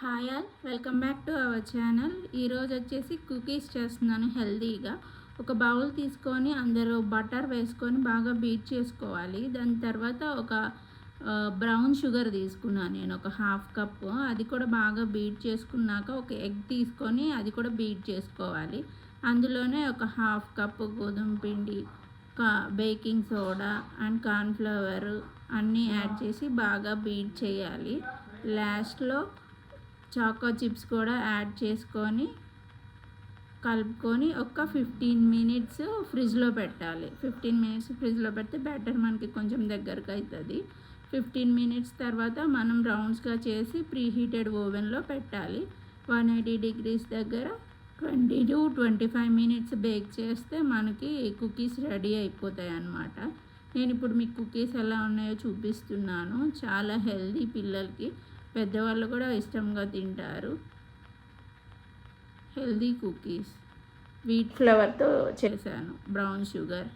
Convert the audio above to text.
Hi all, welcome back to our channel. ఈరోజు వచ్చేసి cookies చేస్తున్నాను హెల్తీగా. ఒక బౌల్ తీసుకొని అందులో బటర్ వేసుకొని బాగా బీట్ చేసుకోవాలి. దాని తర్వాత ఒక బ్రౌన్ షుగర్ తీసుకున్నాను నేను, ఒక హాఫ్ కప్పు. అది కూడా బాగా బీట్ చేసుకున్నాక ఒక ఎగ్ తీసుకొని అది కూడా బీట్ చేసుకోవాలి. అందులోనే ఒక హాఫ్ కప్పు గోధుమ పిండి, బేకింగ్ సోడా అండ్ కార్న్ఫ్లవర్ అన్నీ యాడ్ చేసి బాగా బీట్ చేయాలి. లాస్ట్లో చాకో చిప్స్ కూడా యాడ్ చేసుకొని కలుపుకొని ఒక 15 మినిట్స్ ఫ్రిడ్జ్లో పెట్టాలి. 15 మినిట్స్ ఫ్రిడ్జ్లో పెడితే బ్యాటర్ మనకి కొంచెం దగ్గరకు అవుతుంది. 15 మినిట్స్ తర్వాత మనం రౌండ్స్గా చేసి ప్రీహీటెడ్ ఓవెన్లో పెట్టాలి. 180 డిగ్రీస్ దగ్గర 20 to 25 మినిట్స్ బేక్ చేస్తే మనకి కుకీస్ రెడీ అయిపోతాయి అన్నమాట. నేను ఇప్పుడు మీకు కుకీస్ ఎలా ఉన్నాయో చూపిస్తున్నాను. చాలా హెల్దీ, పిల్లలకి పెద్దవాళ్ళు కూడా ఇష్టంగా తింటారు. హెల్దీ కుకీస్ వీట్ ఫ్లవర్తో చేశాను, బ్రౌన్ షుగర్.